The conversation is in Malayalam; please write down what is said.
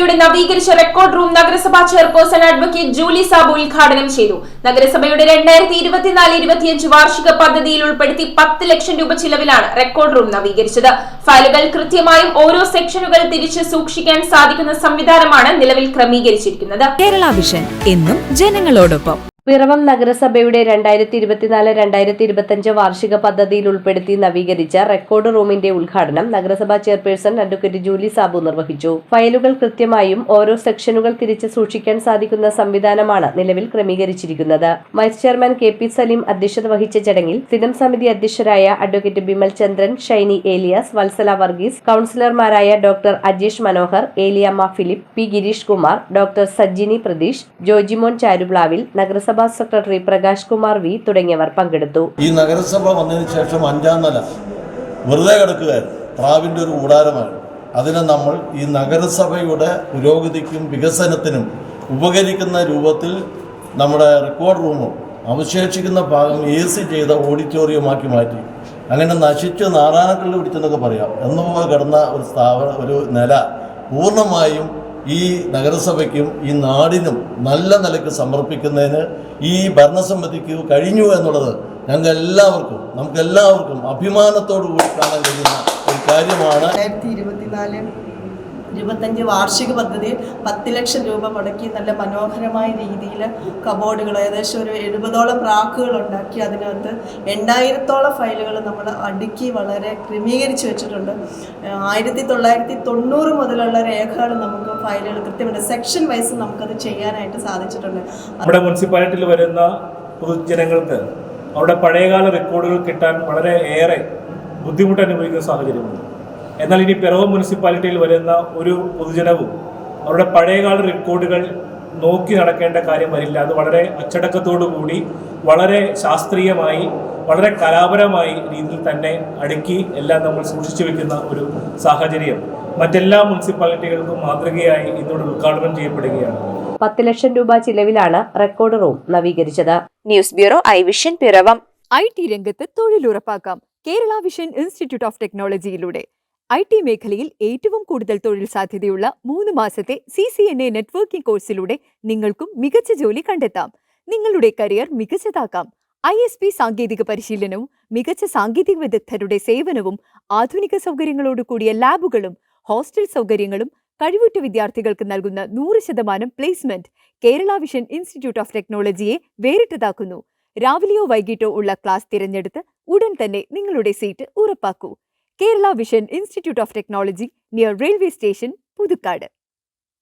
നഗരസഭയുടെ നവീകരിച്ച റെക്കോർഡ് റൂം നഗരസഭാ ചെയർപേഴ്സൺ അഡ്വക്കേറ്റ് ജൂലി സാബു ഉദ്ഘാടനം ചെയ്തു. നഗരസഭയുടെ 2024-25 വാർഷിക പദ്ധതിയിൽ ഉൾപ്പെടുത്തി 10 ലക്ഷം രൂപ ചിലവിലാണ് റെക്കോർഡ് റൂം നവീകരിച്ചത്. ഫയലുകൾ കൃത്യമായും ഓരോ സെക്ഷനുകൾ തിരിച്ച് സൂക്ഷിക്കാൻ സാധിക്കുന്ന സംവിധാനമാണ് നിലവിൽ ക്രമീകരിച്ചിരിക്കുന്നത്. കേരള വിഷൻ എന്നും ജനങ്ങളോടൊപ്പം. പിറവം നഗരസഭയുടെ 2024-2025 വാർഷിക പദ്ധതിയിൽ ഉൾപ്പെടുത്തി നവീകരിച്ച റെക്കോർഡ് റൂമിന്റെ ഉദ്ഘാടനം നഗരസഭാ ചെയർപേഴ്സൺ അഡ്വക്കേറ്റ് ജൂലി സാബു നിർവഹിച്ചു. ഫയലുകൾ കൃത്യമായും ഓരോ സെക്ഷനുകൾ തിരിച്ച് സൂക്ഷിക്കാൻ സാധിക്കുന്ന സംവിധാനമാണ് നിലവിൽ ക്രമീകരിച്ചിരിക്കുന്നത്. വൈസ് ചെയർമാൻ KP സലീം അധ്യക്ഷത വഹിച്ച ചടങ്ങിൽ സ്ഥിരം സമിതി അധ്യക്ഷരായ അഡ്വക്കേറ്റ് ബിമൽ ചന്ദ്രൻ, ഷൈനി ഏലിയാസ്, വത്സല വർഗീസ്, കൌൺസിലർമാരായ doctor Ajesh Manohar, Eliyamma Philip, P Girish Kumar, doctor Sajjini Pratheesh, Jojimon Charuplavil, നഗരസഭ സെക്രട്ടറി പ്രകാശ് കുമാർ V തുടങ്ങിയവർ പങ്കെടുത്തു. ഈ നഗരസഭ വന്നതിന് ശേഷം 5ാം നില വെറുതെ കിടക്കുകയായിരുന്നു, പ്രാവിൻ്റെ ഒരു കൂടാരമാണ്. അതിനെ നമ്മൾ ഈ നഗരസഭയുടെ പുരോഗതിക്കും വികസനത്തിനും ഉപകരിക്കുന്ന രൂപത്തിൽ നമ്മുടെ റെക്കോർഡ് റൂമും അവശേഷിക്കുന്ന ഭാഗം AC ചെയ്ത ഓഡിറ്റോറിയമാക്കി മാറ്റി. അങ്ങനെ നശിച്ച് നാറാണക്കല്ല് പിടിച്ചെന്നൊക്കെ പറയാം എന്നുപോലെ കിടന്ന ഒരു നില പൂർണ്ണമായും ഈ നഗരസഭയ്ക്കും ഈ നാടിനും നല്ല നിലയ്ക്ക് സമർപ്പിക്കുന്നതിന് ഈ ഭരണസമിതിക്ക് കഴിഞ്ഞു എന്നുള്ളത് നമുക്കെല്ലാവർക്കും അഭിമാനത്തോടു കൂടി കാണാൻ കഴിയുന്ന ഒരു കാര്യമാണ്. 2024-25 വാർഷിക പദ്ധതിയിൽ 10 ലക്ഷം രൂപ മുടക്കി നല്ല മനോഹരമായ രീതിയിൽ കബോർഡുകൾ ഏകദേശം ഒരു 70ഓളം റാക്കുകൾ ഉണ്ടാക്കി അതിനകത്ത് 8000ഓളം ഫയലുകൾ നമ്മൾ അടുക്കി വളരെ ക്രമീകരിച്ച് വെച്ചിട്ടുണ്ട്. 1990 മുതലുള്ള രേഖകൾ നമുക്ക് ഫയലുകൾ കൃത്യമായിട്ട് സെക്ഷൻ വൈസ് നമുക്കത് ചെയ്യാനായിട്ട് സാധിച്ചിട്ടുണ്ട്. നമ്മുടെ മുനിസിപ്പാലിറ്റിയിൽ വരുന്ന പൊതുജനങ്ങൾക്ക് അവിടെ പഴയകാല റെക്കോർഡുകൾ കിട്ടാൻ വളരെ ഏറെ ബുദ്ധിമുട്ട് അനുഭവിക്കുന്ന സാഹചര്യമുണ്ട്. എന്നാൽ ഇനി പിറവം മുനിസിപ്പാലിറ്റിയിൽ വരുന്ന ഒരു പൊതുജനവും അവരുടെ പഴയകാല റെക്കോർഡുകൾ നോക്കി നടക്കേണ്ട കാര്യം വരില്ല. അത് വളരെ അച്ചടക്കത്തോടു കൂടി വളരെ ശാസ്ത്രീയമായി വളരെ കലാപരമായി രീതിയിൽ തന്നെ അടുക്കി എല്ലാം നമ്മൾ സൂക്ഷിച്ചു വെക്കുന്ന ഒരു സാഹചര്യം മറ്റെല്ലാ മുനിസിപ്പാലിറ്റികൾക്കും മാതൃകയായി ഇന്നോട് ഉദ്ഘാടനം ചെയ്യപ്പെടുകയാണ്. 10 ലക്ഷം രൂപ ചിലവിലാണ് റെക്കോർഡ് റൂം നവീകരിച്ചത്. ന്യൂസ് ബ്യൂറോ ഐവിഷൻ പിറവം. IT രംഗത്ത് തൊഴിലുറപ്പാക്കാം കേരള വിഷൻ ഇൻസ്റ്റിറ്റ്യൂട്ട് ഓഫ് ടെക്നോളജിയിലൂടെ. IT മേഖലയിൽ ഏറ്റവും കൂടുതൽ തൊഴിൽ സാധ്യതയുള്ള 3 മാസത്തെ CCNA നെറ്റ്വർക്കിംഗ് കോഴ്സിലൂടെ നിങ്ങൾക്കും മികച്ച ജോലി കണ്ടെത്താം. നിങ്ങളുടെ കരിയർ മികച്ചതാക്കാം. ISP സാങ്കേതിക പരിശീലനവും മികച്ച സാങ്കേതിക വിദഗ്ധരുടെ സേവനവും ആധുനിക സൗകര്യങ്ങളോട് കൂടിയ ലാബുകളും ഹോസ്റ്റൽ സൗകര്യങ്ങളും കഴിവുറ്റ വിദ്യാർത്ഥികൾക്ക് നൽകുന്ന 100% placement Kerala vision institute of ടെക്നോളജിയെ വേറിട്ടതാക്കുന്നു. രാവിലെയോ വൈകിട്ടോ ഉള്ള ക്ലാസ് തിരഞ്ഞെടുത്ത് ഉടൻ തന്നെ നിങ്ങളുടെ സീറ്റ് ഉറപ്പാക്കൂ. Kerala vision institute of technology, near railway station, Puthukkad.